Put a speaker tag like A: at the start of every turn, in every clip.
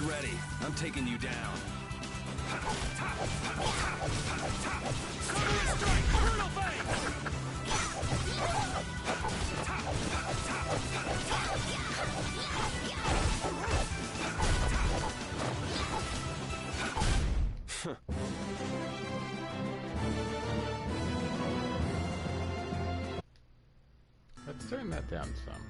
A: Get ready. I'm taking you down. Courier strike! Brutal fate!
B: Let's turn that down some.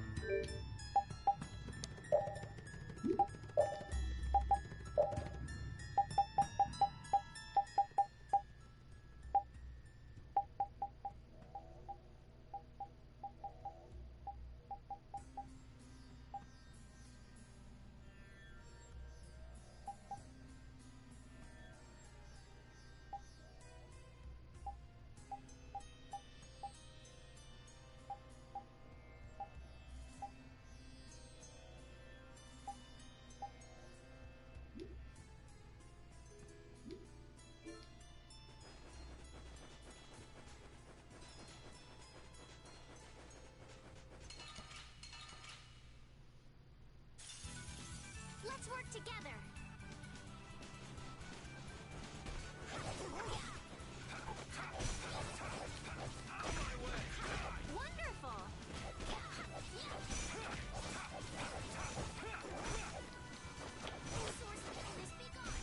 C: Let's work together. Wonderful. Source of illness be gone.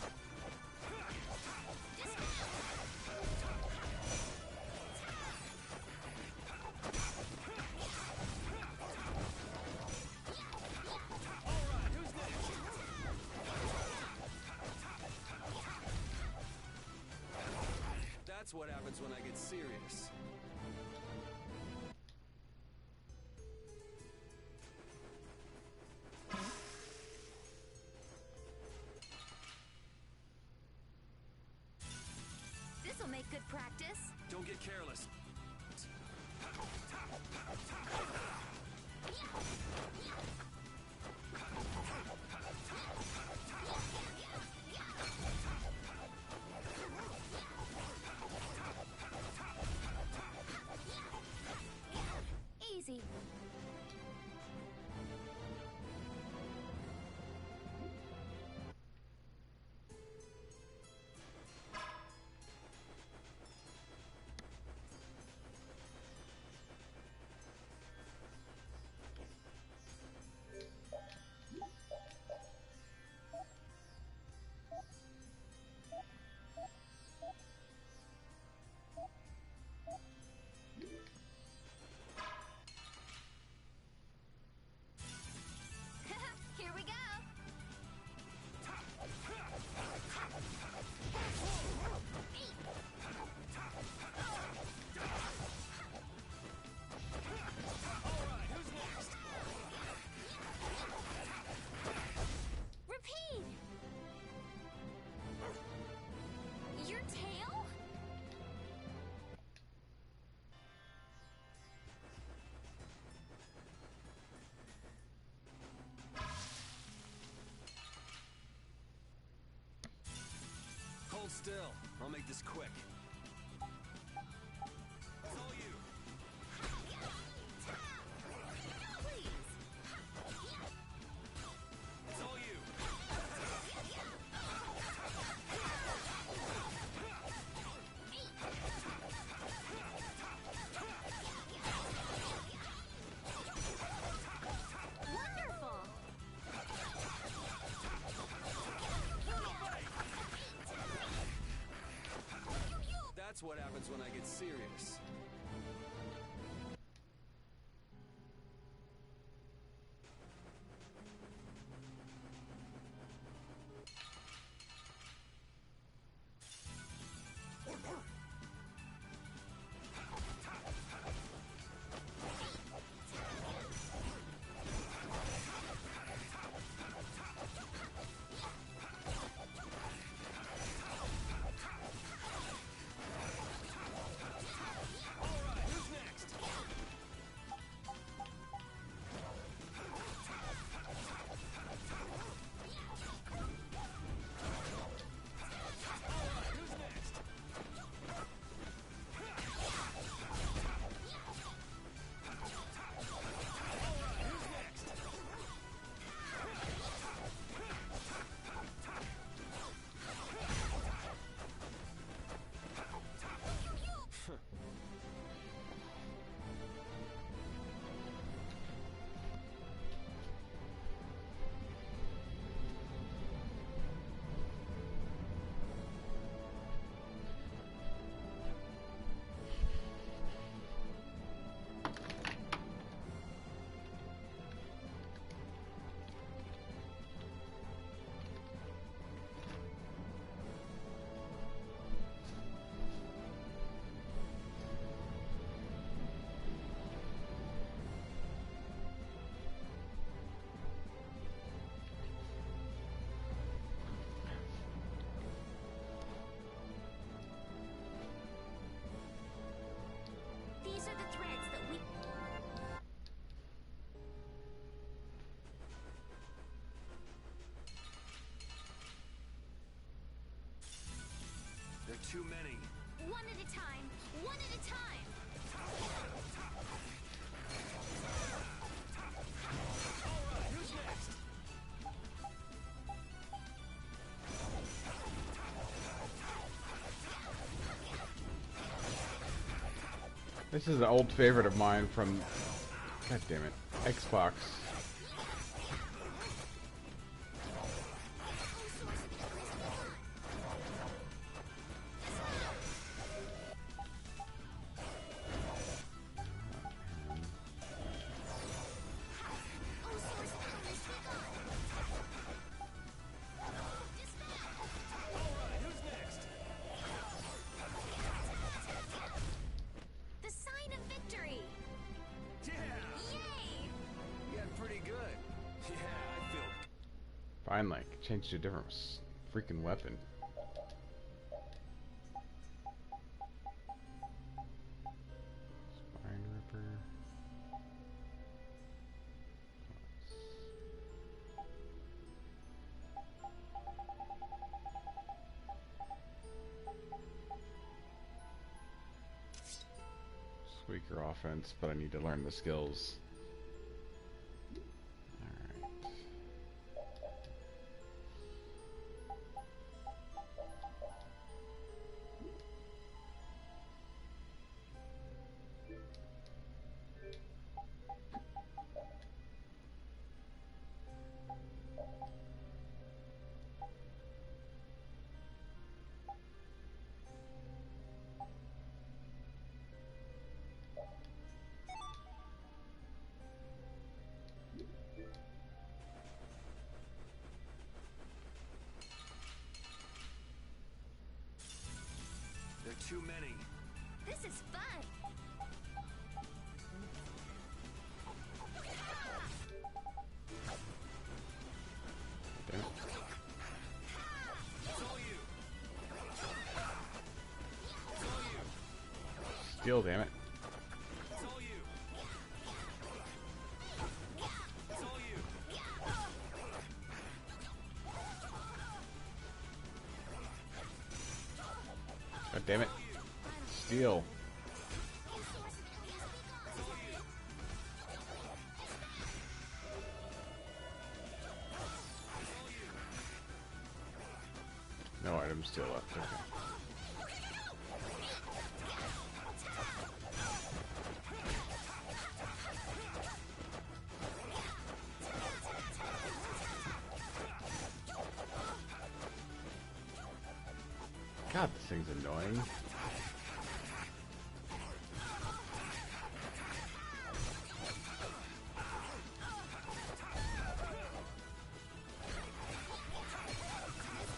A: That's what happens when I get serious.
C: This'll make good practice.
A: Don't get careless.
C: Easy. Here we go. Repeat. Your tail?
A: Hold still. I'll make this quick. It's all you. It's all you.
C: Wonderful.
A: That's what happens when I get serious. too many.
C: One at a time. One at a time.
A: Alright, who's next?
B: This is an old favorite of mine from, god damn it, Xbox.
A: Alright, who's next?
C: The sign of victory.
A: Yeah!
C: Yay!
A: You got pretty good. Yeah, I feel...
B: Finally, changed to a different freaking weapon. Spine Ripper. Weaker offense, but I need to learn the skills. Alright.
A: There are too many.
C: This is fun.
B: Damn it.
A: It's all you. It's all you.
B: Steal, damn it.
A: It's all you. It's all you.
B: God damn it. Steal. No items still left. Okay. God, this thing's annoying.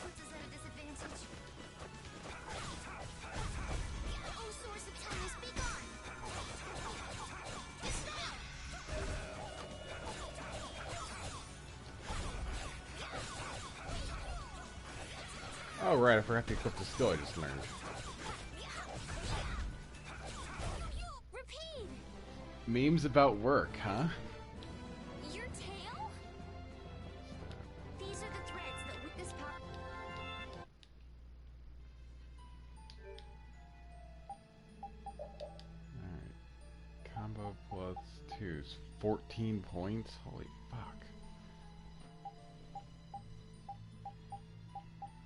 C: Puts us at a disadvantage. Oh, source of illness, be gone.
B: Oh right, I forgot to equip the skill I just learned.
C: Repeat.
B: Memes about work, huh?
C: Your tail? These are the threads that with this pop.
B: Alright. Combo plus 2's 14 points? Holy fuck.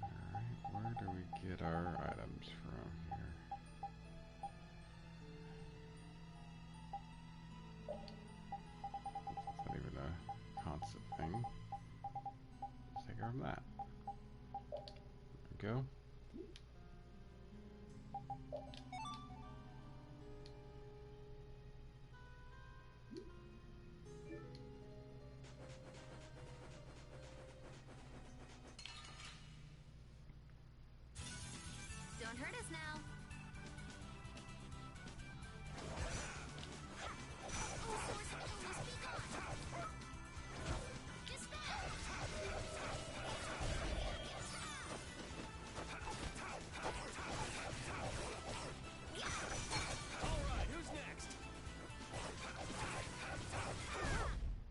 B: Alright, where do we get our items from here? That's not even a constant thing. Let's take care of that. There we go.
C: Don't hurt us now. Oh, source of illness, be gone. Dispatch.
A: Alright, who's next?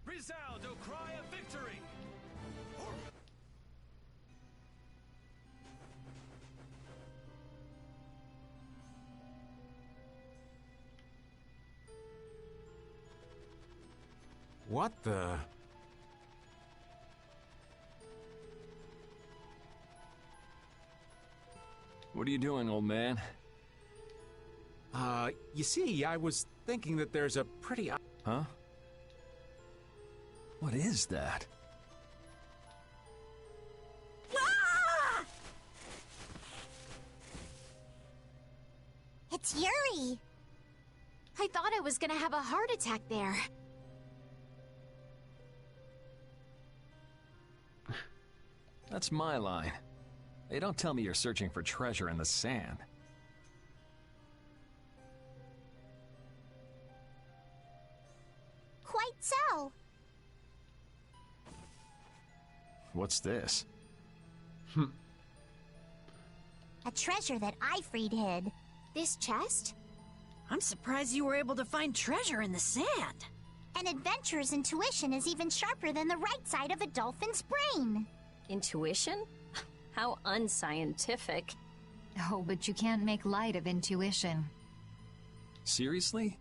A: Resound, O cry of victory!
D: What the...
A: What are you doing, old man?
D: You see, I was thinking that there's a pretty...
A: Huh? What is that?
C: Ah! It's Yuri. I thought I was gonna have a heart attack there.
A: That's my line. Hey, don't tell me you're searching for treasure in the sand.
C: Quite so.
A: What's this?
C: A treasure that I freed hid. This chest?
E: I'm surprised you were able to find treasure in the sand.
C: An adventurer's intuition is even sharper than the right side of a dolphin's brain.
F: Intuition? How unscientific.
G: Oh, but you can't make light of intuition.
A: Seriously?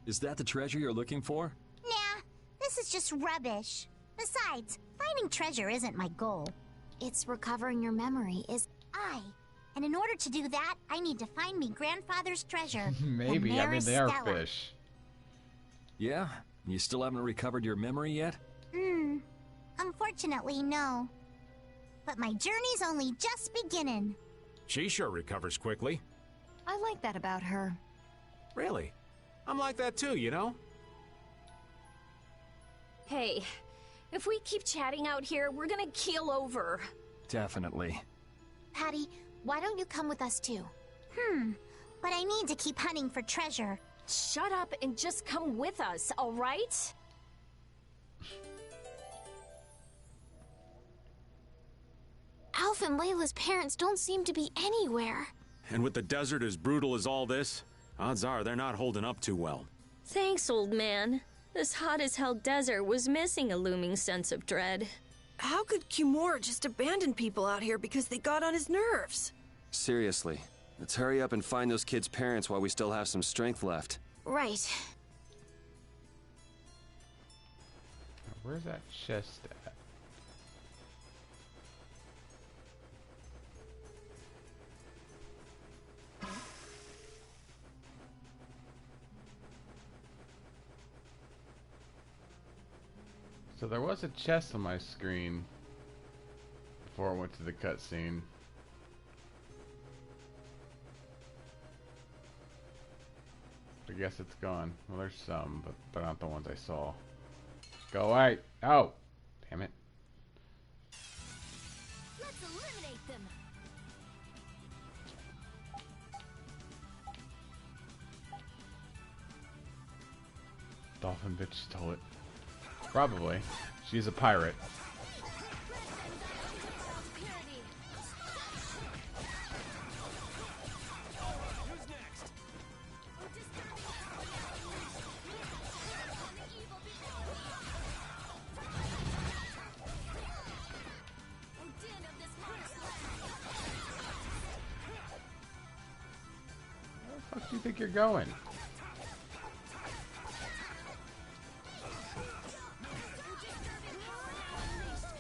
A: Is that the treasure you're looking for?
C: Nah, this is just rubbish. Besides, finding treasure isn't my goal. It's recovering your memory is and in order to do that, I need to find me grandfather's treasure.
B: Maybe.
C: the
B: I mean, they are
C: Maristella.
B: fish.
A: Yeah? You still haven't recovered your memory yet?
C: Unfortunately, no. But my journey's only just beginning.
D: She sure recovers quickly.
G: I like that about her.
D: Really? I'm like that too, you know?
F: Hey, if we keep chatting out here, we're gonna keel over.
A: Definitely.
C: Patty, why don't you come with us too? But I need to keep hunting for treasure.
F: Shut up and just come with us, all right?
C: Alf and Layla's parents don't seem to be anywhere.
D: And with the desert as brutal as all this, odds are they're not holding up too well.
H: Thanks, old man. This hot-as-hell desert was missing a looming sense of dread.
E: How could Kimura just abandon people out here because they got on his nerves?
I: Seriously, let's hurry up and find those kids' parents while we still have some strength left.
C: Right.
B: Where's that chest at? So there was a chest on my screen before I went to the cutscene. I guess it's gone. Well, there's some, but they're not the ones I saw. Go away! Oh! Damn it.
C: Let's eliminate them.
B: Dolphin bitch stole it. Probably. She's a pirate. Where the fuck do you think you're going?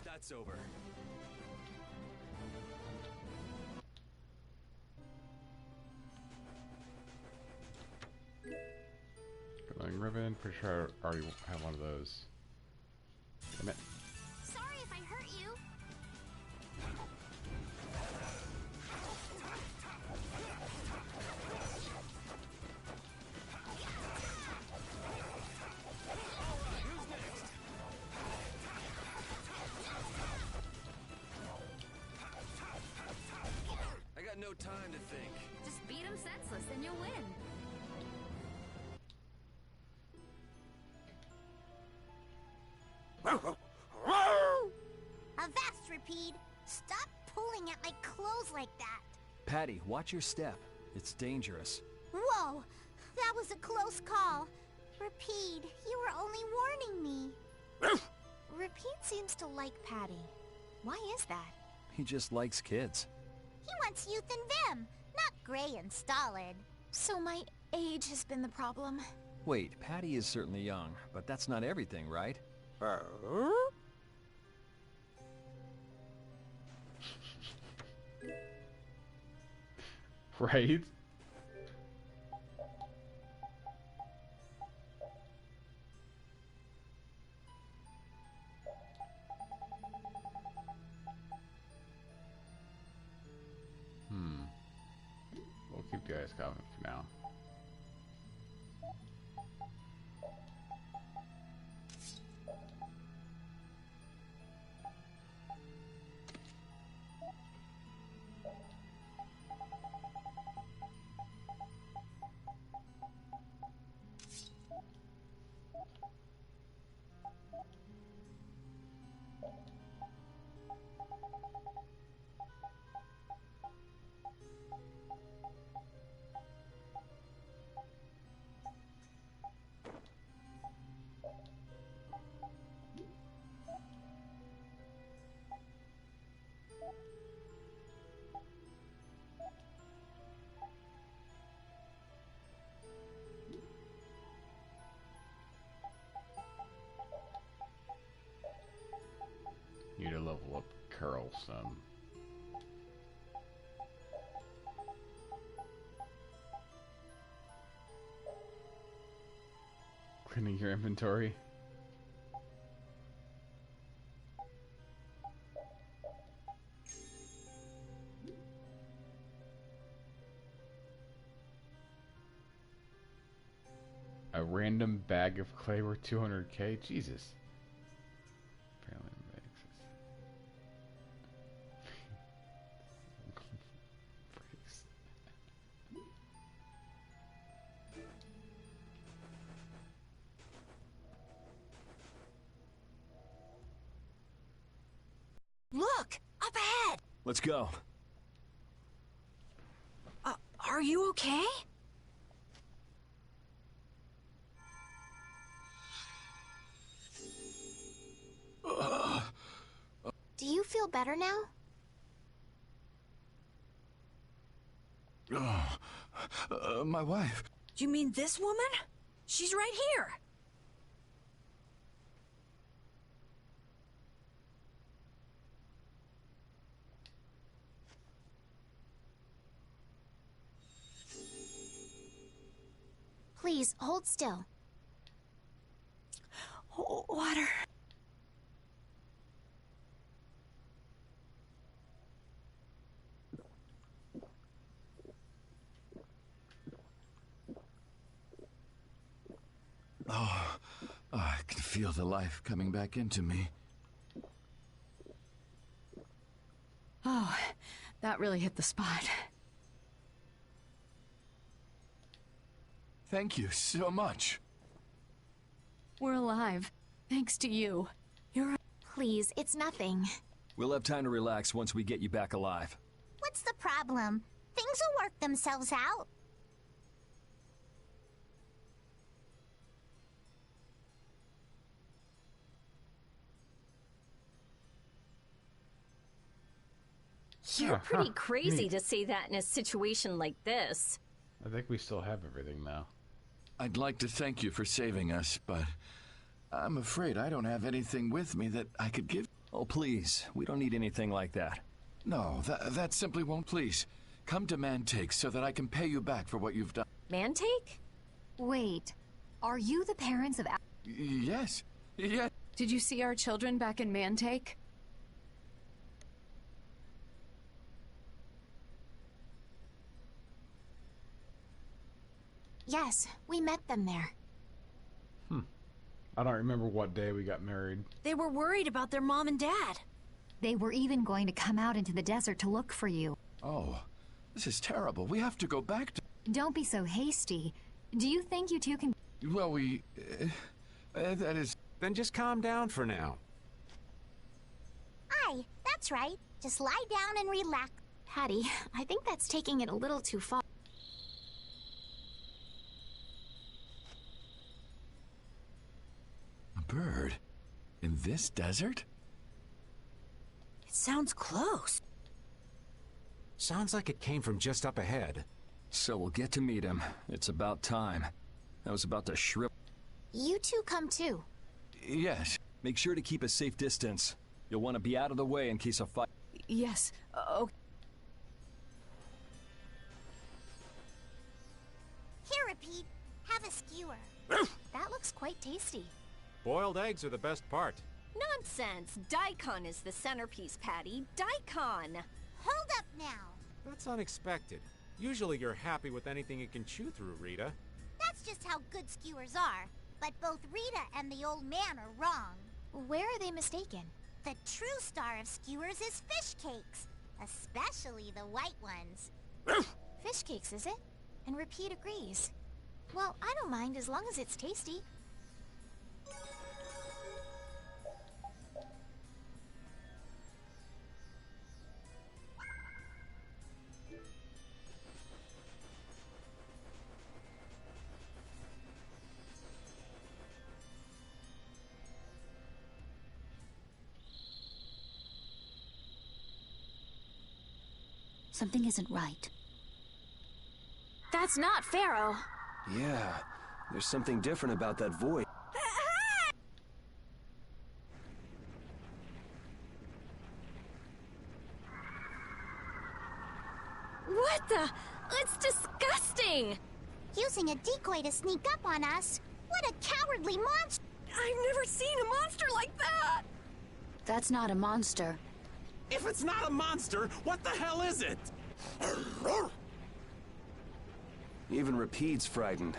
A: That's over.
B: Glowing ribbon. Pretty sure I already have one of those. Damn it.
C: Sorry if I hurt you.
A: I got no time to think.
C: Just beat him senseless and you'll win. Avast, Repeat! Stop pulling at my clothes like that!
A: Patty, watch your step. It's dangerous.
C: Whoa! That was a close call. Repeat, you were only warning me. Repeat seems to like Patty. Why is that?
A: He just likes kids.
C: He wants youth and vim, not gray and stolid. So my age has been the problem.
A: Wait, Patty is certainly young, but that's not everything, right?
B: Right? We'll keep the ice coffin for now. Need to level up Carol some. Cleaning your inventory. A random bag of clay worth 200k? Jesus. Apparently
E: Look! Up ahead!
A: Let's go.
E: Are you okay?
C: Do you feel better now?
A: My wife.
E: Do you mean this woman? She's right here!
C: Please, hold still.
E: Water.
J: Oh, I can feel the life coming back into me.
G: Oh, that really hit the spot.
J: Thank you so much.
G: We're alive, thanks to you.
C: Please, it's nothing.
A: We'll have time to relax once we get you back alive.
C: What's the problem? Things will work themselves out.
F: You're pretty crazy to say that in a situation like this.
B: I think we still have everything now.
J: I'd like to thank you for saving us, but I'm afraid I don't have anything with me that I could give.
A: Oh, please. We don't need anything like that.
J: No, that simply won't. Please, come to Mantake so that I can pay you back for what you've done.
F: Mantake?
G: Wait, are you the parents of
J: Yes. Yes.
G: Did you see our children back in Mantake?
C: Yes, we met them there.
B: I don't remember what day we got married.
E: They were worried about their mom and dad.
G: They were even going to come out into the desert to look for you.
J: Oh, this is terrible. We have to go back to...
G: Don't be so hasty. Do you think you two can...
J: Well, that is...
D: Then just calm down for now.
C: Aye, that's right. Just lie down and relax.
F: Patty, I think that's taking it a little too far.
J: A bird? In this desert?
E: It sounds close.
D: Sounds like it came from just up ahead.
A: So we'll get to meet him. It's about time. I was about to shrivel.
C: You two come too.
A: Yes. Make sure to keep a safe distance. You'll want to be out of the way in case of fight.
E: Yes. Oh,
C: Here, Repeat. Have a skewer. That looks quite tasty.
K: Boiled eggs are the best part.
F: Nonsense! Daikon is the centerpiece, Patty. Daikon!
C: Hold up now.
K: That's unexpected. Usually you're happy with anything you can chew through, Rita.
C: That's just how good skewers are. But both Rita and the old man are wrong. Where are they mistaken? The true star of skewers is fish cakes. Especially the white ones. Fish cakes, is it? And Repeat agrees. Well, I don't mind as long as it's tasty.
G: Something isn't right.
F: That's not Pharaoh.
I: Yeah, there's something different about that voice.
F: What the? It's disgusting!
C: Using a decoy to sneak up on us? What a cowardly monster!
E: I've never seen a monster like that!
G: That's not a monster.
D: If it's not a monster, what the hell is it?
I: Even Repeat's frightened.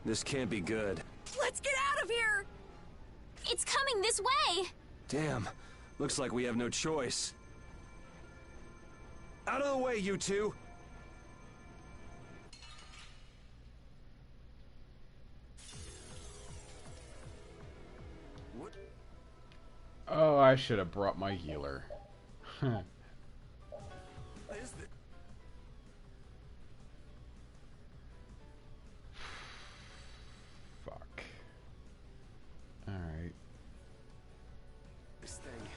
I: This can't be good.
F: Let's get out of here! It's coming this way!
I: Damn, looks like we have no choice. Out of the way, you two!
B: Oh, I should have brought my healer. Fuck. Alright.
I: This thing.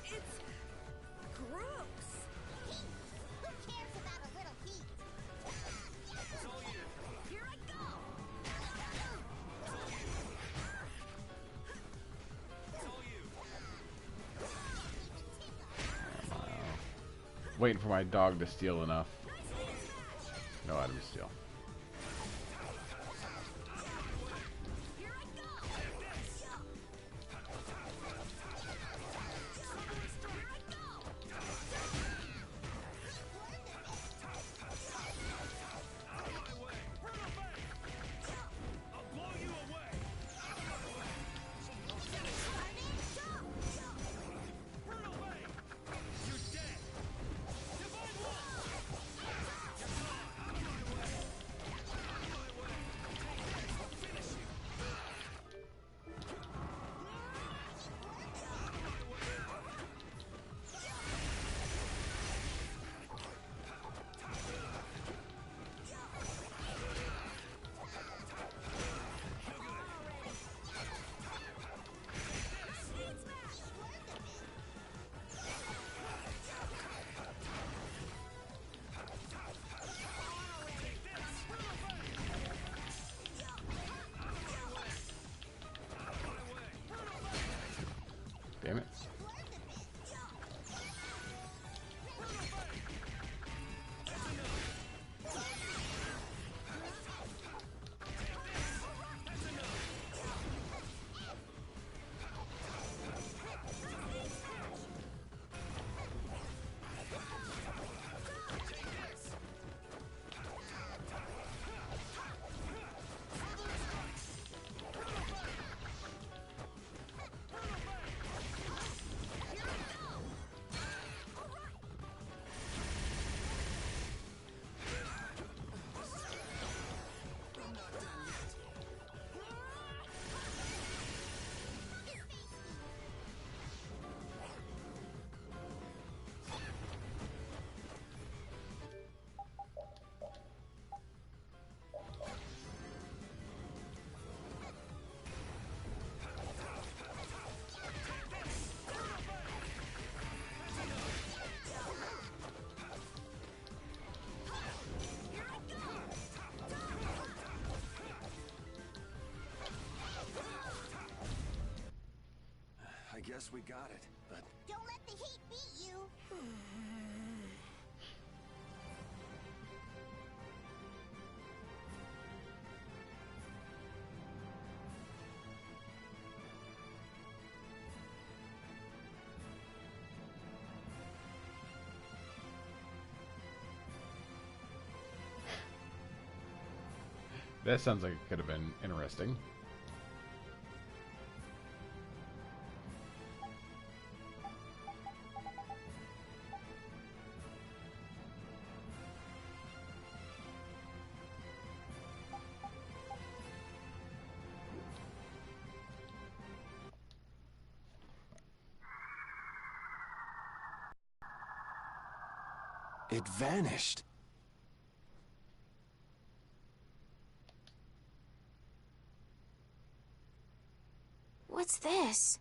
E: It's gross.
C: Who cares about a little heat?
F: Here I go!
B: Waiting for my dog to steal enough. No item to steal.
I: guess we got it, but...
C: Don't let the heat beat you.
B: That sounds like it could have been interesting.
I: It vanished.
F: What's this?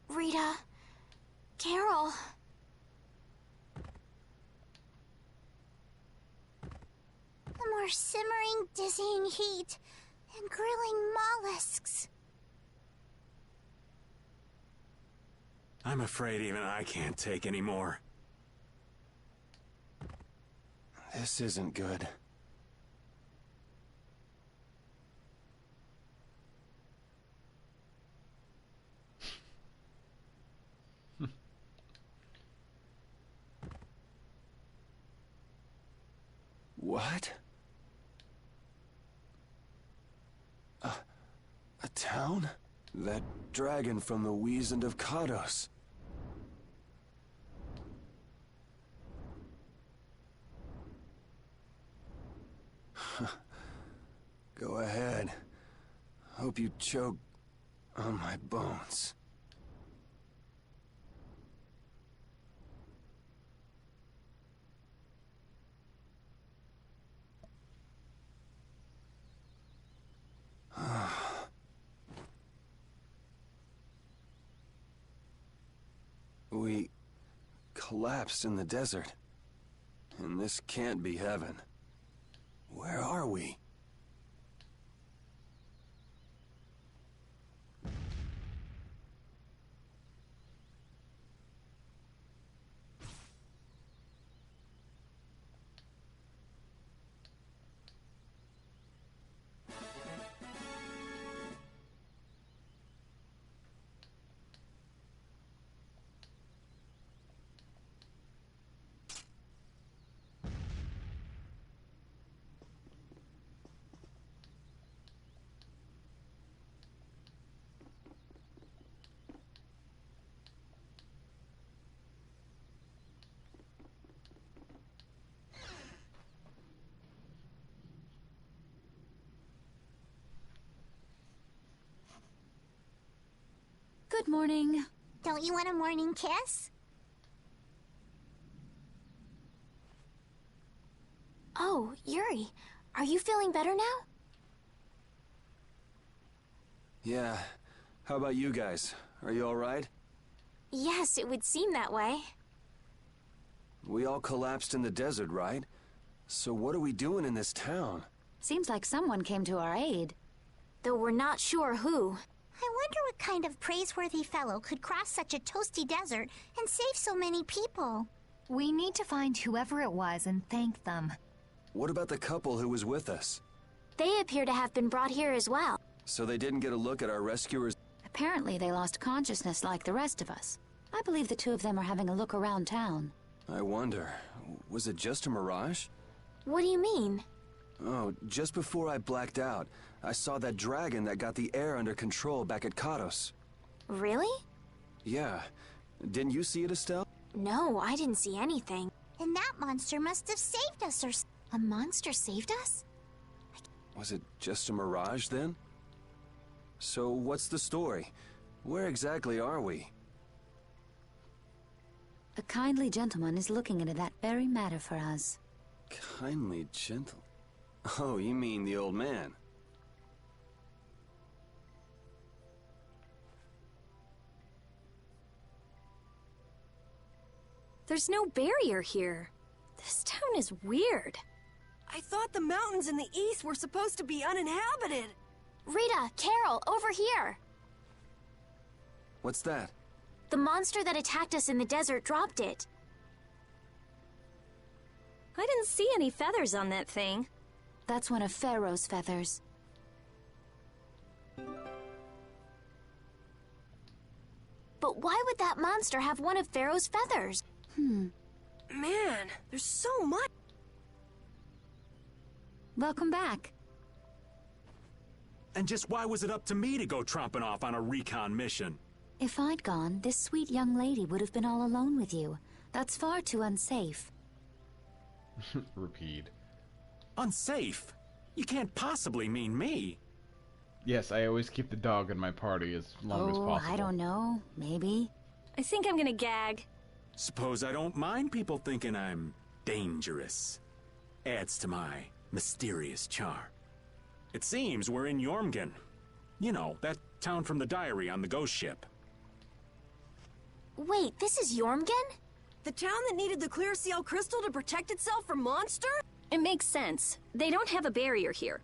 F: Rita. Carol.
C: The more simmering, dizzying heat and grilling mollusks.
D: I'm afraid even I can't take any more.
I: This isn't good. What? A town? That dragon from the Wizened of Kados. Go ahead. Hope you choke on my bones. We collapsed in the desert. And this can't be heaven. Where are we?
G: Good morning.
C: Don't you want a morning kiss?
F: Oh, Yuri. Are you feeling better now?
I: Yeah. How about you guys? Are you alright?
F: Yes, it would seem that way.
I: We all collapsed in the desert, right? So what are we doing in this town?
G: Seems like someone came to our aid.
F: Though we're not sure who.
C: I wonder what kind of praiseworthy fellow could cross such a toasty desert and save so many people.
L: We need to find whoever it was and thank them.
I: What about the couple who was with us?
F: They appear to have been brought here as well.
I: So they didn't get a look at our rescuers?
G: Apparently they lost consciousness like the rest of us. I believe the two of them are having a look around town.
I: I wonder, was it just a mirage?
F: What do you mean?
I: Oh, just before I blacked out, I saw that dragon that got the air under control back at Kados.
F: Really?
I: Yeah. Didn't you see it, Estelle?
F: No, I didn't see anything.
C: And that monster must have saved us or...
F: A monster saved us?
I: Was it just a mirage then? So what's the story? Where exactly are we?
G: A kindly gentleman is looking into that very matter for us.
I: Kindly gentle... Oh, you mean the old man?
F: There's no barrier here. This town is weird.
E: I thought the mountains in the east were supposed to be uninhabited.
C: Rita, Carol, over here!
I: What's that?
C: The monster that attacked us in the desert dropped it.
H: I didn't see any feathers on that thing.
G: That's one of Pharaoh's feathers.
C: But why would that monster have one of Pharaoh's feathers?
E: Man, there's so much.
G: Welcome back.
D: And just why was it up to me to go tromping off on a recon mission?
G: If I'd gone, this sweet young lady would have been all alone with you. That's far too unsafe.
B: Repeat.
D: Unsafe? You can't possibly mean me.
B: Yes, I always keep the dog in my party as long as possible.
G: I don't know. Maybe.
H: I think I'm gonna gag.
D: Suppose I don't mind people thinking I'm dangerous. Adds to my mysterious charm. It seems we're in Jormungand. You know, that town from the diary on the ghost ship.
C: Wait, this is Jormungand?
E: The town that needed the clear seal crystal to protect itself from monsters?
H: It makes sense. They don't have a barrier here.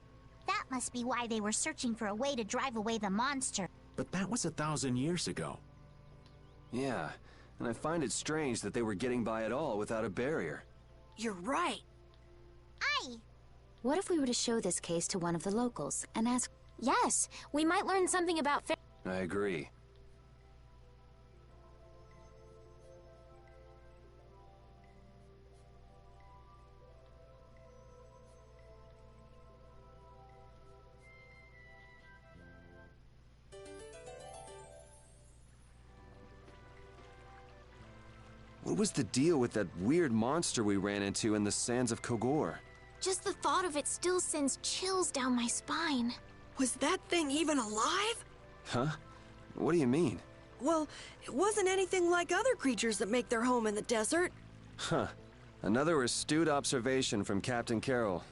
C: That must be why they were searching for a way to drive away the monster.
D: But that was 1,000 years ago.
I: Yeah, and I find it strange that they were getting by at all without a barrier.
E: You're right.
C: Aye!
G: What if we were to show this case to one of the locals and ask...
C: Yes, we might learn something about
I: I agree. What was the deal with that weird monster we ran into in the sands of Kogor?
C: Just the thought of it still sends chills down my spine.
E: Was that thing even alive?
I: Huh? What do you mean?
E: Well, it wasn't anything like other creatures that make their home in the desert.
I: Huh. Another astute observation from Captain Carroll.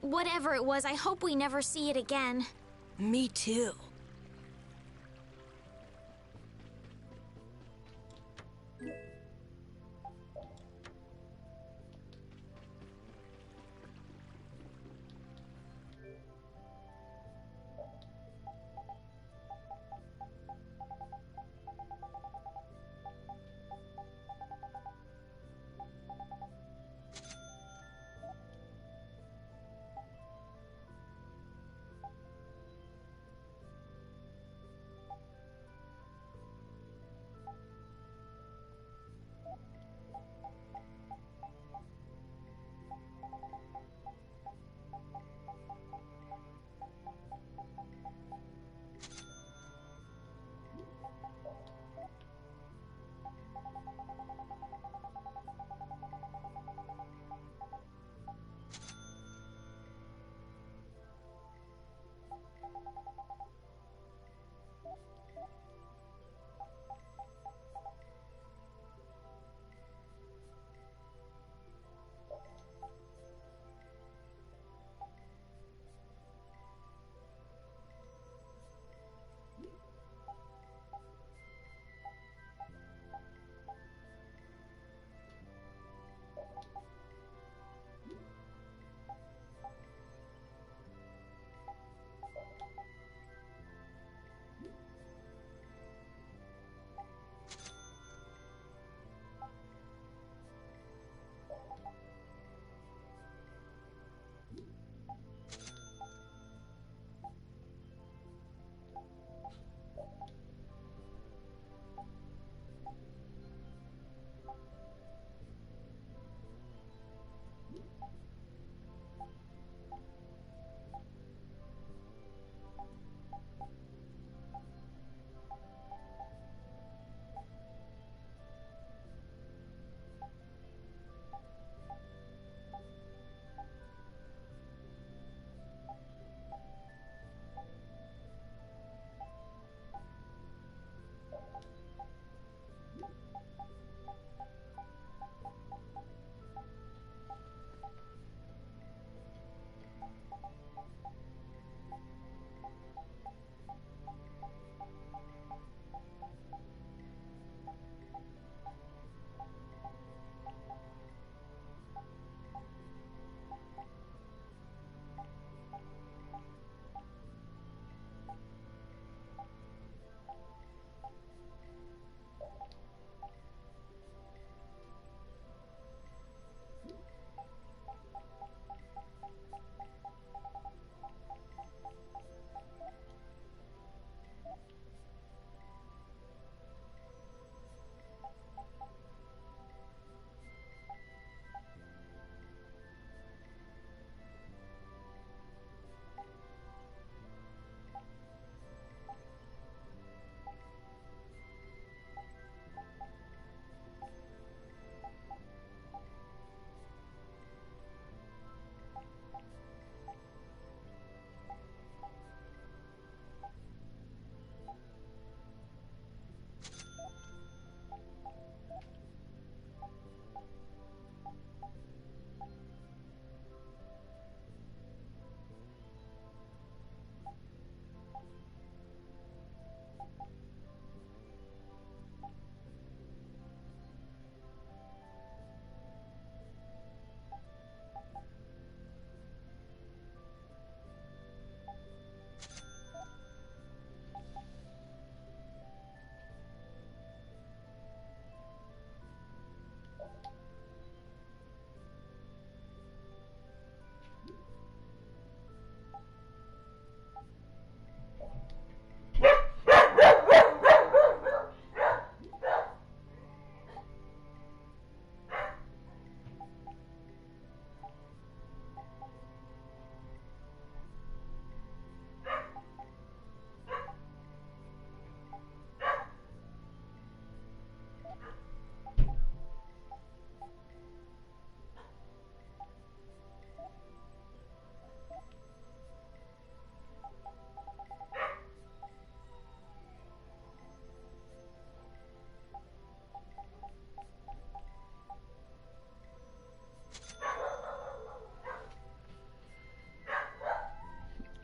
C: Whatever it was, I hope we never see it again.
E: Me too.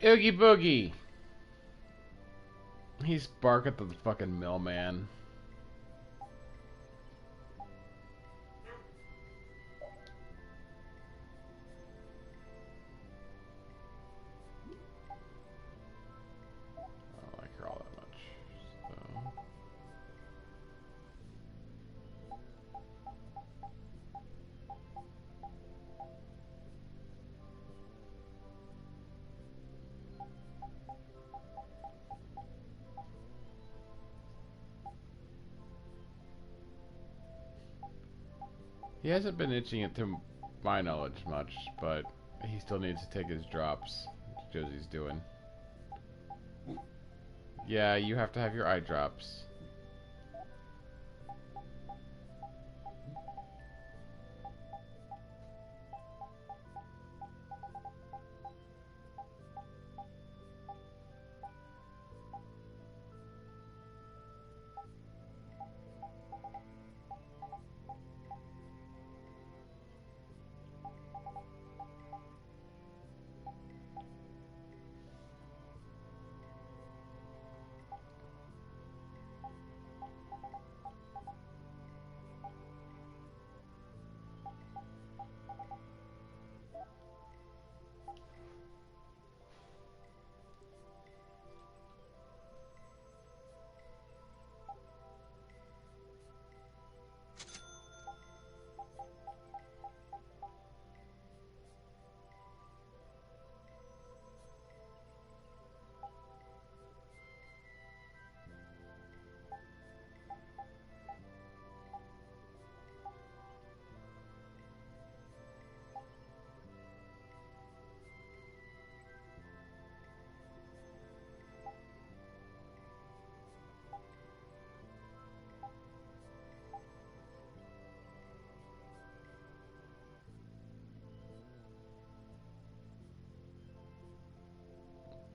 B: Oogie Boogie. He's barking at the fucking mailman. I don't like her all that much. So. He hasn't been itching it to my knowledge much, but he still needs to take his drops, which Josie's doing. Yeah, you have to have your eye drops.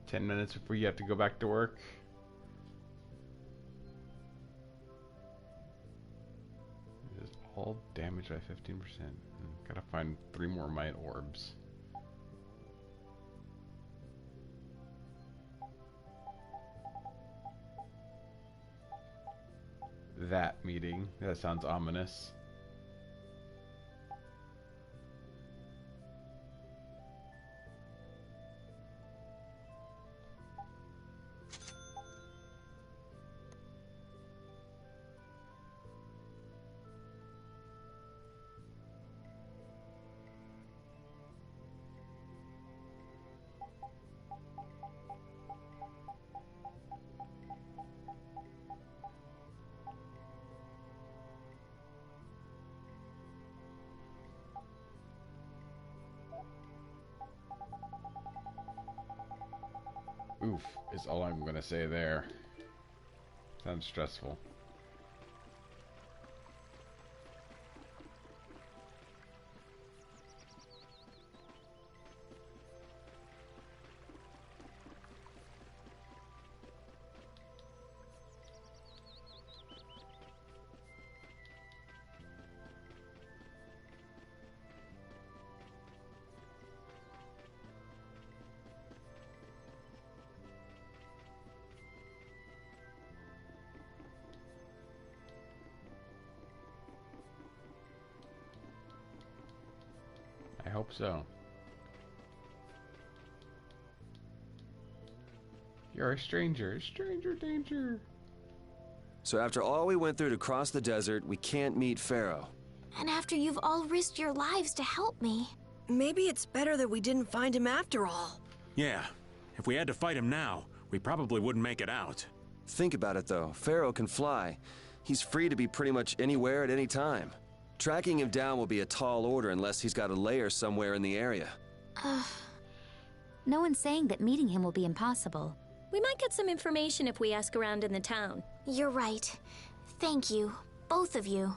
B: "10 minutes before you have to go back to work." It is all damaged by 15%. Gotta find 3 more might orbs. That meeting. That sounds ominous. Oof is all I'm gonna say there. Sounds stressful. I hope so. You're a stranger. Stranger danger.
I: So after all we went through to cross the desert, we can't meet Pharaoh.
F: And after you've all risked your lives to help me.
E: Maybe it's better that we didn't find him after all.
D: Yeah, if we had to fight him now, we probably wouldn't make it out.
I: Think about it though, Pharaoh can fly. He's free to be pretty much anywhere at any time. Tracking him down will be a tall order unless he's got a lair somewhere in the area.
G: No one's saying that meeting him will be impossible.
H: We might get some information if we ask around in the town.
F: You're right. Thank you, both of you.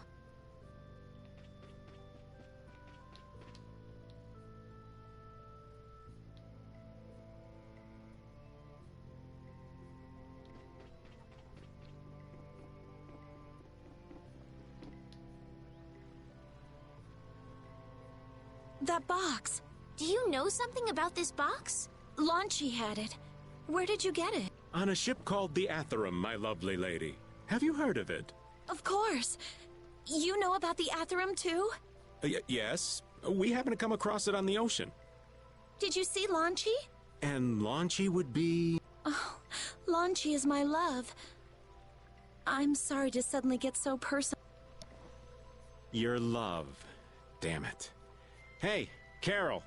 E: That box.
F: Do you know something about this box?
E: Launchy had it. Where did you get it?
D: On a ship called the Atherum, my lovely lady. Have you heard of it?
E: Of course. You know about the Atherum, too?
D: Yes. We happened to come across it on the ocean.
E: Did you see Launchy?
D: And Launchy would be...
E: Oh, Launchy is my love. I'm sorry to suddenly get so personal.
D: Your love. Damn it. Hey, Carol.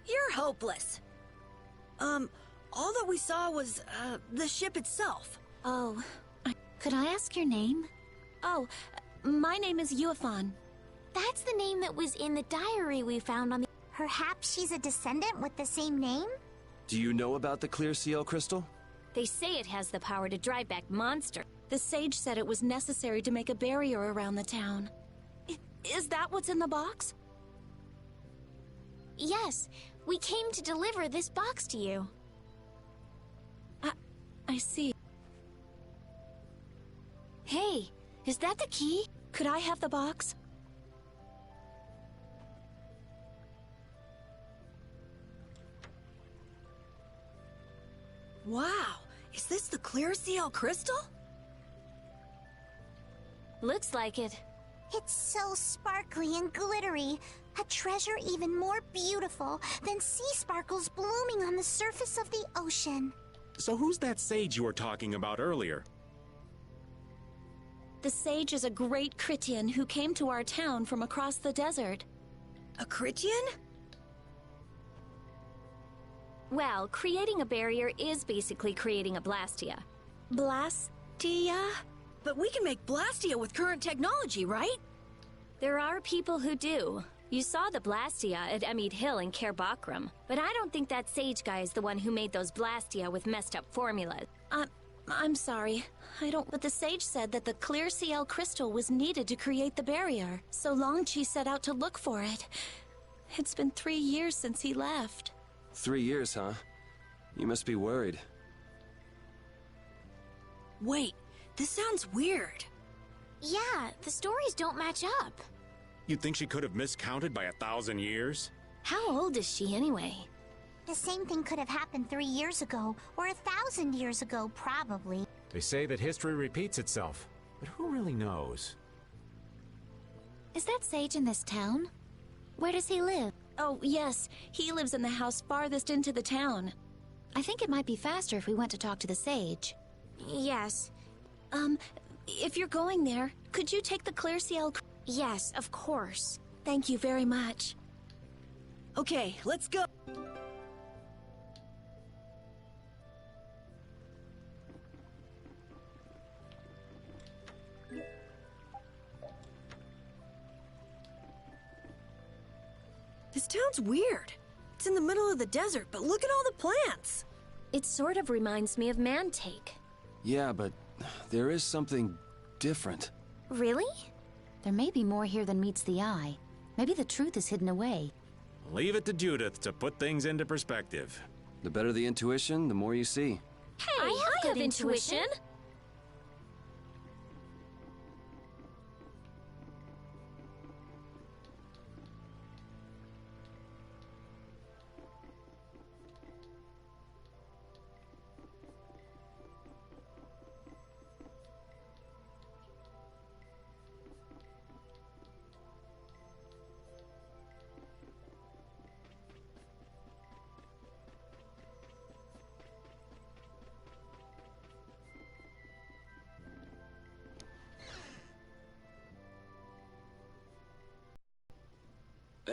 E: You're hopeless. All that we saw was, the ship itself. Oh.
C: Could I ask your name?
E: Oh, my name is Yuafan.
C: That's the name that was in the diary we found on the... Perhaps she's a descendant with the same name?
I: Do you know about the clear seal crystal?
F: They say it has the power to drive back monsters.
E: The sage said it was necessary to make a barrier around the town. Is that what's in the box?
C: Yes, we came to deliver this box to you.
E: I see.
C: Hey, is that the key?
E: Could I have the box? Wow, is this the clear seal crystal?
F: Looks like it.
C: It's so sparkly and glittery. A treasure even more beautiful than sea sparkles blooming on the surface of the ocean.
D: So who's that sage you were talking about earlier?
E: The sage is a great Critian who came to our town from across the desert. A Critian?
F: Well, creating a barrier is basically creating a Blastia.
E: Blastia? But we can make Blastia with current technology, right?
F: There are people who do. You saw the Blastia at Emmede Hill in Cair Bakram, but I don't think that sage guy is the one who made those Blastia with messed up formulas.
E: I'm sorry. But the sage said that the clear CL crystal was needed to create the barrier, so Longchi set out to look for it. It's been 3 years since he left.
I: 3 years, huh? You must be worried.
E: Wait, this sounds weird.
C: Yeah, the stories don't match up.
D: You'd think she could have miscounted by 1,000 years?
F: How old is she anyway?
C: The same thing could have happened 3 years ago, or 1,000 years ago, probably.
K: They say that history repeats itself, but who really knows?
C: Is that sage in this town? Where does he live?
E: Oh, yes. He lives in the house farthest into the town.
G: I think it might be faster if we went to talk to the sage.
C: Yes.
E: If you're going there, could you take the clear CL?
C: Yes, of course.
E: Thank you very much. Okay, let's go. This town's weird. It's in the middle of the desert, but look at all the plants.
F: It sort of reminds me of Mantake.
I: Yeah, but there is something different.
C: Really?
G: There may be more here than meets the eye. Maybe the truth is hidden away.
D: Leave it to Judith to put things into perspective.
I: The better the intuition, the more you see.
F: Hey, I have intuition.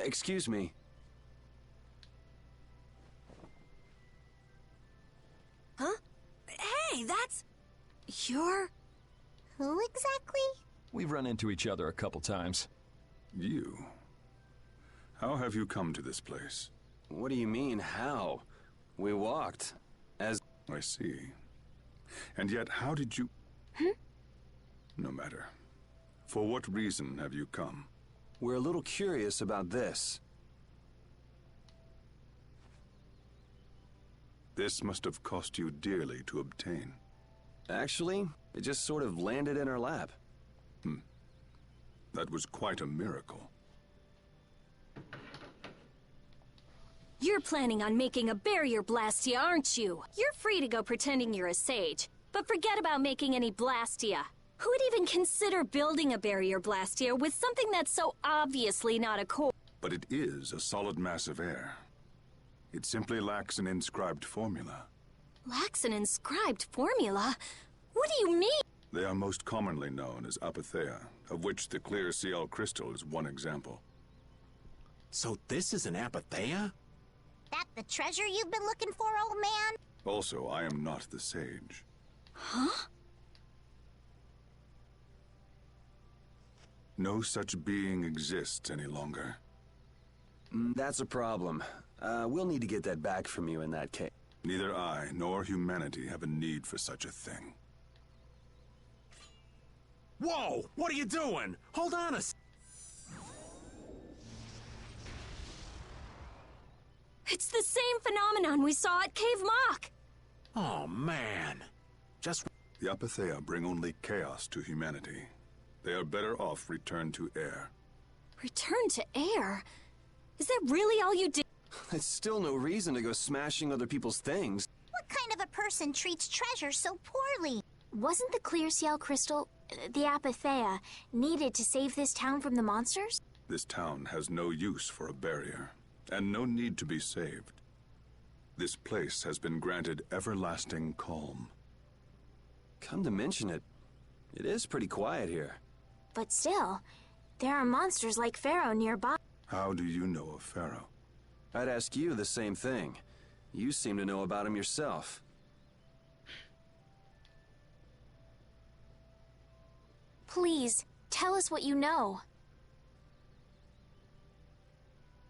I: Excuse me.
E: Huh? Hey, that's... You're...
C: Who exactly?
A: We've run into each other a couple times.
M: You? How have you come to this place?
I: What do you mean, how? We walked. As...
M: I see. And yet, how did you... No matter. For what reason have you come?
I: We're a little curious about this.
M: This must have cost you dearly to obtain.
I: Actually, it just sort of landed in our lap.
M: That was quite a miracle.
F: You're planning on making a barrier Blastia, aren't you? You're free to go pretending you're a sage, but forget about making any Blastia. Who would even consider building a barrier Blastia with something that's so obviously not a core?
M: But it is a solid mass of air. It simply lacks an inscribed formula.
F: Lacks an inscribed formula? What do you mean?
M: They are most commonly known as apatheia, of which the clear CL crystal is one example.
D: So this is an apatheia?
C: That the treasure you've been looking for, old man?
M: Also, I am not the sage.
F: Huh?
M: No such being exists any longer.
I: That's a problem. We'll need to get that back from you in that case.
M: Neither I nor humanity have a need for such a thing.
D: Whoa! What are you doing? Hold on a
F: It's the same phenomenon we saw at Cave Mock!
D: Oh, man. Just...
M: The apatheia bring only chaos to humanity. They are better off returned to air.
F: Return to air? Is that really all you did?
I: It's still no reason to go smashing other people's things.
C: What kind of a person treats treasure so poorly?
N: Wasn't the clear CL crystal, the apatheia, needed to save this town from the monsters?
M: This town has no use for a barrier, and no need to be saved. This place has been granted everlasting calm.
I: Come to mention it, it is pretty quiet here.
N: But still, there are monsters like Pharaoh nearby.
M: How do you know of Pharaoh?
I: I'd ask you the same thing. You seem to know about him yourself.
N: Please, tell us what you know.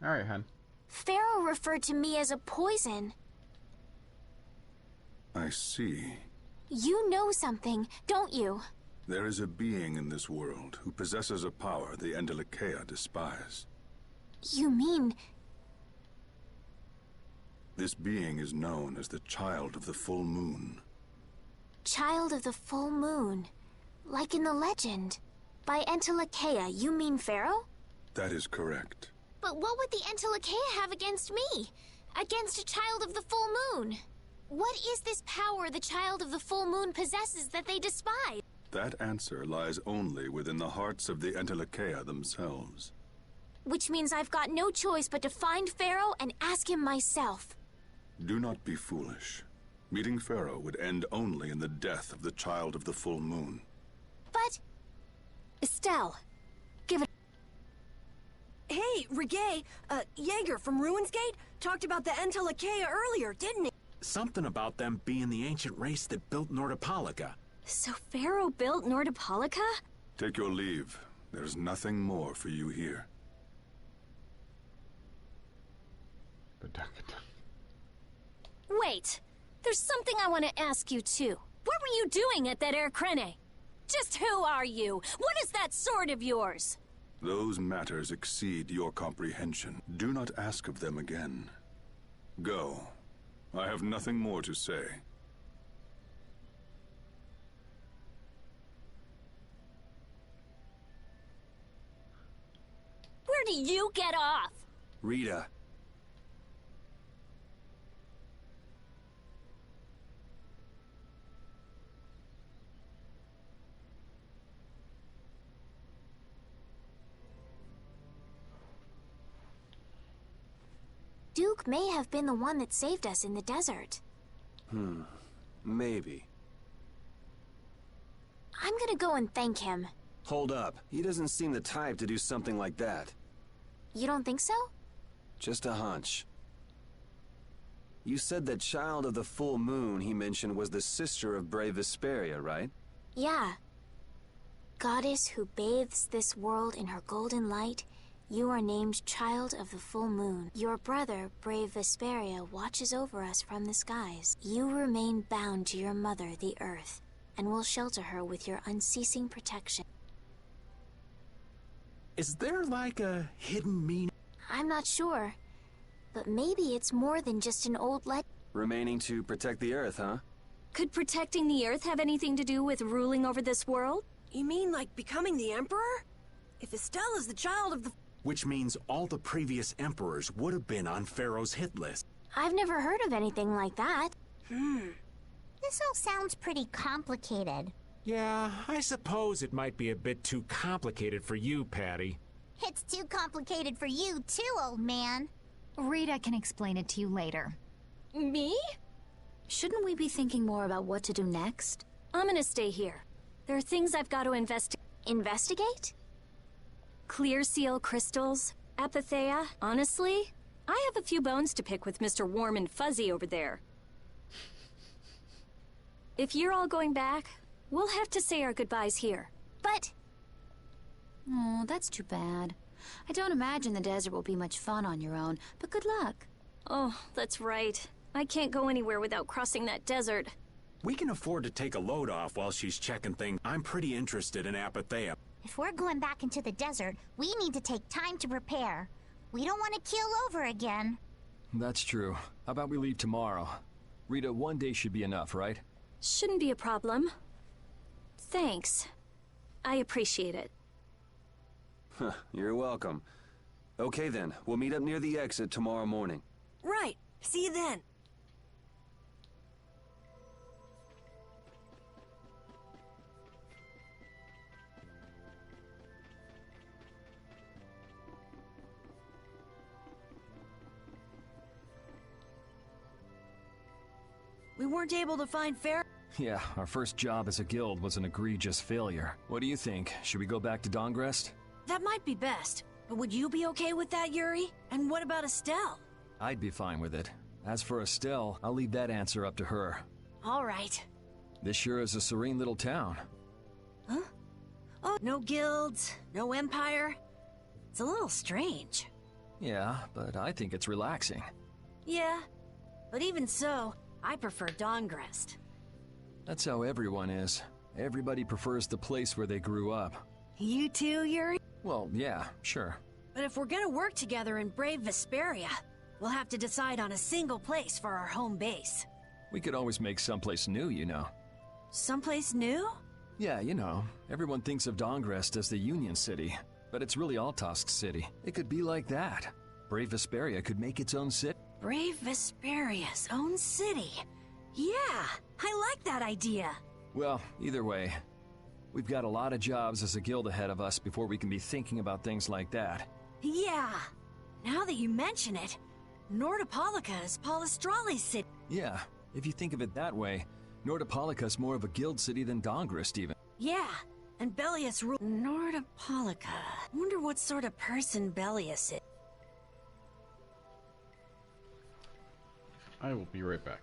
B: Alright, hun.
N: Pharaoh referred to me as a poison.
M: I see.
N: You know something, don't you?
M: There is a being in this world who possesses a power the Endelikeia despise.
N: You mean...
M: This being is known as the Child of the Full Moon.
N: Child of the Full Moon. Like in the legend. By Endelikeia, you mean Pharaoh?
M: That is correct.
N: But what would the Endelikeia have against me? Against a Child of the Full Moon? What is this power the Child of the Full Moon possesses that they despise?
M: That answer lies only within the hearts of the Endelikeia themselves.
N: Which means I've got no choice but to find Pharaoh and ask him myself.
M: Do not be foolish. Meeting Pharaoh would end only in the death of the Child of the Full Moon.
N: But...
O: Estelle, give it... Hey, Reggae, Jaeger from Ruins Gate talked about the Endelikeia earlier, didn't he?
D: Something about them being the ancient race that built Nordopolica.
F: So Pharaoh built Nordopolica?
M: Take your leave. There's nothing more for you here.
F: Wait, there's something I want to ask you too. What were you doing at that Air Krene? Just who are you? What is that sword of yours?
M: Those matters exceed your comprehension. Do not ask of them again. Go. I have nothing more to say.
F: Where do you get off?
I: Rita.
N: Duke may have been the one that saved us in the desert.
I: Maybe.
N: I'm gonna go and thank him.
I: Hold up. He doesn't seem the type to do something like that.
N: You don't think so?
I: Just a hunch. You said that Child of the Full Moon he mentioned was the sister of brave Vesperia, right?
N: Yeah. Goddess who bathes this world in her golden light, you are named Child of the Full Moon. Your brother, brave Vesperia, watches over us from the skies. You remain bound to your mother, the Earth, and will shelter her with your unceasing protection.
D: Is there like a hidden meaning?
N: I'm not sure, but maybe it's more than just an old legend.
I: Remaining to protect the Earth, huh?
F: Could protecting the Earth have anything to do with ruling over this world?
O: You mean like becoming the Emperor? If Estelle is the child of the...
D: which means all the previous emperors would have been on Pharaoh's hit list.
N: I've never heard of anything like that.
C: This all sounds pretty complicated.
K: Yeah, I suppose it might be a bit too complicated for you, Patty.
C: It's too complicated for you too, old man.
L: Rita can explain it to you later.
F: Me?
G: Shouldn't we be thinking more about what to do next?
F: I'm gonna stay here. There are things I've got to
N: investigate?
F: Clear seal crystals, apatheia. Honestly, I have a few bones to pick with Mr. Warm and Fuzzy over there. If you're all going back, we'll have to say our goodbyes here.
C: But...
G: Oh, that's too bad. I don't imagine the desert will be much fun on your own, but good luck.
F: Oh, that's right. I can't go anywhere without crossing that desert.
D: We can afford to take a load off while she's checking things. I'm pretty interested in apatheia.
C: if we're going back into the desert, we need to take time to prepare. We don't want to keel over again.
A: That's true. How about we leave tomorrow? Rita, one day should be enough, right?
F: Shouldn't be a problem. Thanks. I appreciate it.
I: You're welcome. Okay then, we'll meet up near the exit tomorrow morning.
O: Right. See you then. We weren't able to find Fair.
A: Yeah, our first job as a guild was an egregious failure. What do you think? Should we go back to Dongrest?
O: That might be best. But would you be okay with that, Yuri? And what about Estelle?
A: I'd be fine with it. As for Estelle, I'll leave that answer up to her.
O: All right.
A: This sure is a serene little town.
O: Huh? Oh, no guilds, no empire. It's a little strange.
A: Yeah, but I think it's relaxing.
O: Yeah, but even so, I prefer Dongrest.
A: That's how everyone is. Everybody prefers the place where they grew up.
O: You too, Yuri?
A: Well, yeah, sure.
O: But if we're gonna work together and brave Vesperia, we'll have to decide on a single place for our home base.
A: We could always make someplace new, you know.
O: Someplace new?
A: Yeah, you know. Everyone thinks of Dongrest as the Union City, but it's really Altosk City. It could be like that. Brave Vesperia could make its own city.
O: Brave Vesperia's own city. Yeah, I like that idea.
A: Well, either way, we've got a lot of jobs as a guild ahead of us before we can be thinking about things like that.
O: Yeah. Now that you mention it, Nordopolica is Polystrali's city.
A: Yeah, if you think of it that way, Nordopolica's more of a guild city than Dongrest even.
O: Yeah, and Bellius ruled Nordopolica. Wonder what sort of person Bellius is.
B: I will be right back.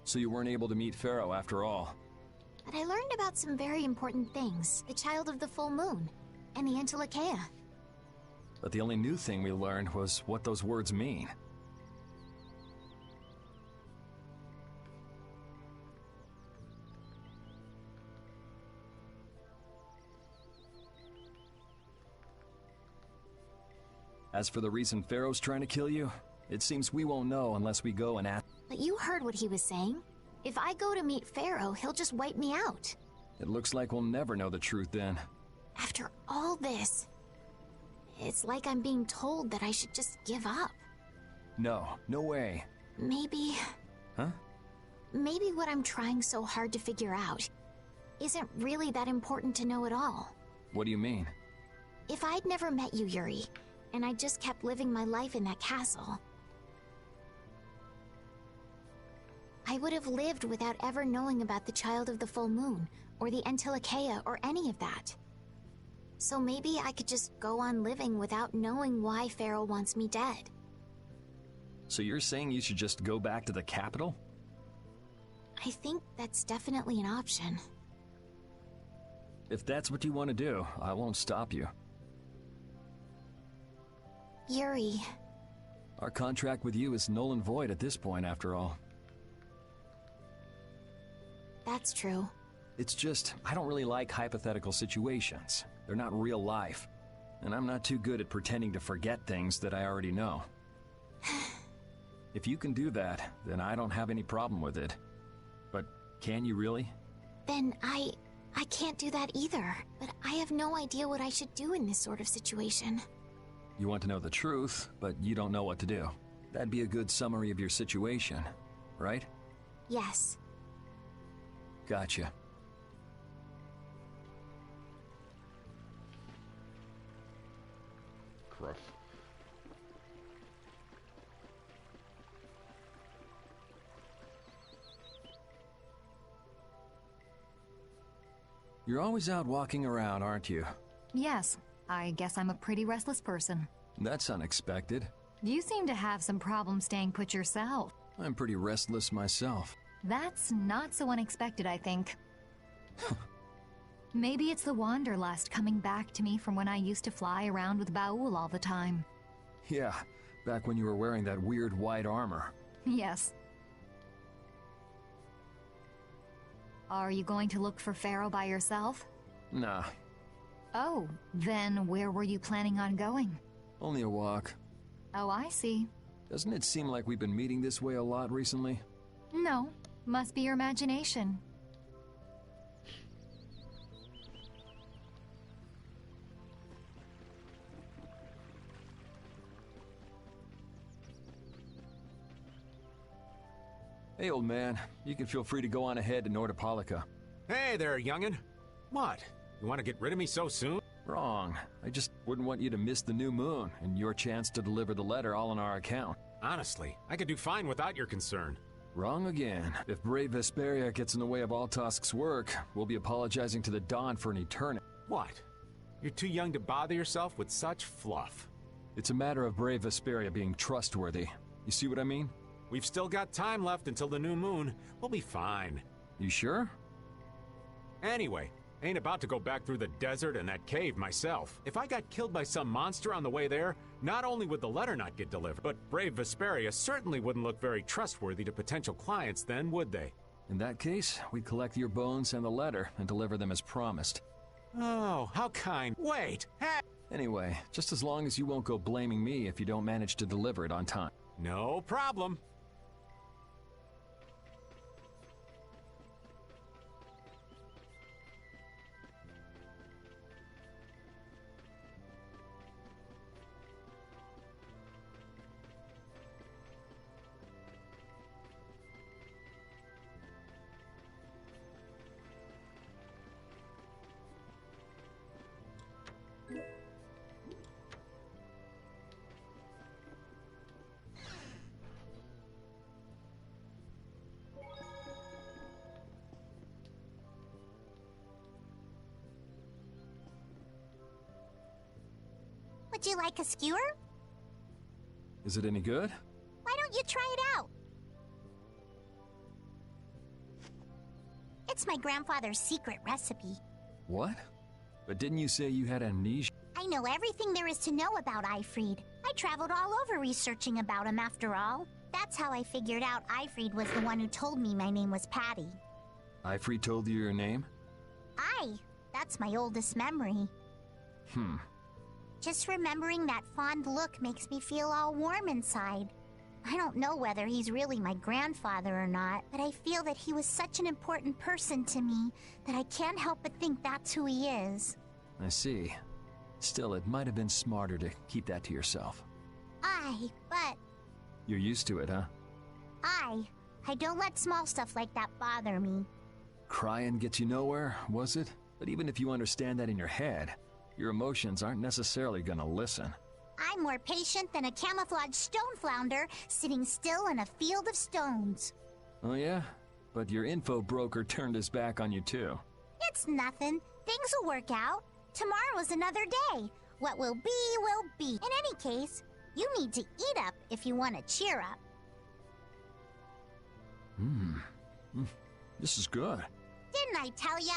A: So you weren't able to meet Pharaoh after all.
C: But I learned about some very important things. The Child of the Full Moon, and the Entelechea.
A: But the only new thing we learned was what those words mean. As for the reason Pharaoh's trying to kill you, it seems we won't know unless we go and ask.
C: But you heard what he was saying. If I go to meet Pharaoh, he'll just wipe me out.
A: It looks like we'll never know the truth then.
N: After all this, it's like I'm being told that I should just give up.
A: No, no way.
N: Maybe...
A: Huh?
N: Maybe what I'm trying so hard to figure out isn't really that important to know at all.
A: What do you mean?
N: If I'd never met you, Yuri, and I just kept living my life in that castle, I would have lived without ever knowing about the Child of the Full Moon, or the Antilocheia, or any of that. So maybe I could just go on living without knowing why Pharaoh wants me dead.
A: So you're saying you should just go back to the capital?
N: I think that's definitely an option.
A: If that's what you want to do, I won't stop you.
N: Yuri.
A: Our contract with you is null and void at this point, after all.
N: That's true.
A: It's just, I don't really like hypothetical situations. They're not real life. And I'm not too good at pretending to forget things that I already know. If you can do that, then I don't have any problem with it. But can you really?
N: Then I can't do that either. But I have no idea what I should do in this sort of situation.
A: You want to know the truth, but you don't know what to do. That'd be a good summary of your situation, right?
N: Yes.
A: Gotcha.
B: Gruff.
A: You're always out walking around, aren't you?
L: Yes, I guess I'm a pretty restless person.
A: That's unexpected.
L: You seem to have some problems staying put yourself.
A: I'm pretty restless myself.
L: That's not so unexpected, I think. Maybe it's the wanderlust coming back to me from when I used to fly around with Baul all the time.
A: Yeah, back when you were wearing that weird white armor.
L: Yes. Are you going to look for Pharaoh by yourself?
A: Nah.
L: Oh, then where were you planning on going?
A: Only a walk.
L: Oh, I see.
A: Doesn't it seem like we've been meeting this way a lot recently?
L: No, must be your imagination.
A: Hey, old man. You can feel free to go on ahead to Nordopolica.
K: Hey there, youngin'. What? You want to get rid of me so soon?
A: Wrong. I just wouldn't want you to miss the new moon and your chance to deliver the letter all on our account.
K: Honestly, I could do fine without your concern.
A: Wrong again. If brave Vesperia gets in the way of Altosk's work, we'll be apologizing to the Dawn for an eternity.
K: What? You're too young to bother yourself with such fluff.
A: It's a matter of brave Vesperia being trustworthy. You see what I mean?
K: We've still got time left until the new moon. We'll be fine.
A: You sure?
K: Anyway, ain't about to go back through the desert and that cave myself. If I got killed by some monster on the way there, not only would the letter not get delivered, but brave Vesperia certainly wouldn't look very trustworthy to potential clients then, would they?
A: In that case, we'd collect your bones and the letter and deliver them as promised.
K: Oh, how kind. Wait, hey!
A: Anyway, just as long as you won't go blaming me if you don't manage to deliver it on time.
K: No problem.
C: Would you like a skewer?
A: Is it any good?
C: Why don't you try it out? It's my grandfather's secret recipe.
A: What? But didn't you say you had amnesia?
C: I know everything there is to know about Eifried. I traveled all over researching about him after all. That's how I figured out Eifried was the one who told me my name was Patty.
A: Eifried told you your name?
C: That's my oldest memory. Just remembering that fond look makes me feel all warm inside. I don't know whether he's really my grandfather or not, but I feel that he was such an important person to me that I can't help but think that's who he is.
A: I see. Still, it might have been smarter to keep that to yourself.
C: But...
A: You're used to it, huh?
C: I don't let small stuff like that bother me.
A: Crying gets you nowhere, was it? But even if you understand that in your head, your emotions aren't necessarily gonna listen.
C: I'm more patient than a camouflaged stone flounder sitting still in a field of stones.
A: Oh yeah? But your info broker turned his back on you too.
C: It's nothing. Things will work out. Tomorrow's another day. What will be, will be. In any case, you need to eat up if you want to cheer up.
A: This is good.
C: Didn't I tell ya?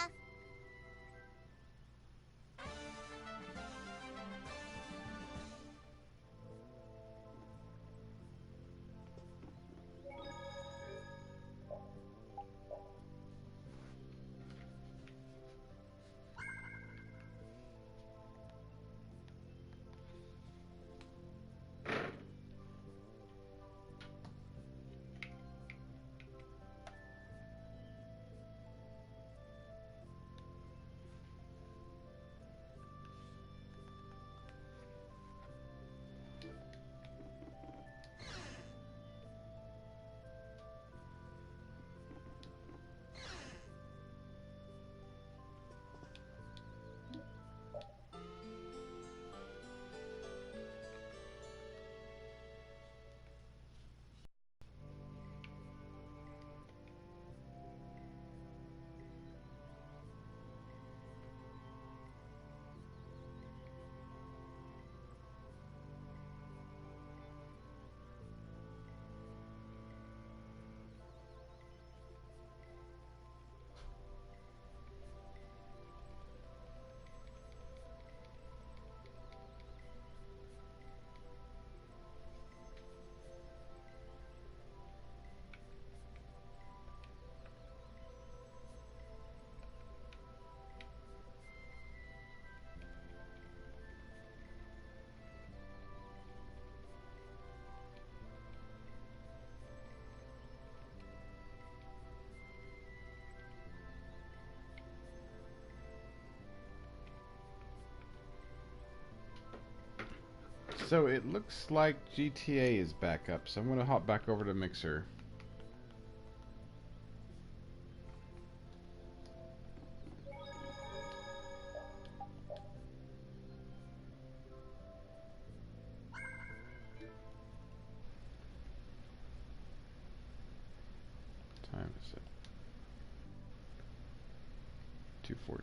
B: So it looks like GTA is back up, so I'm going to hop back over to Mixer. What time is it? 2:14.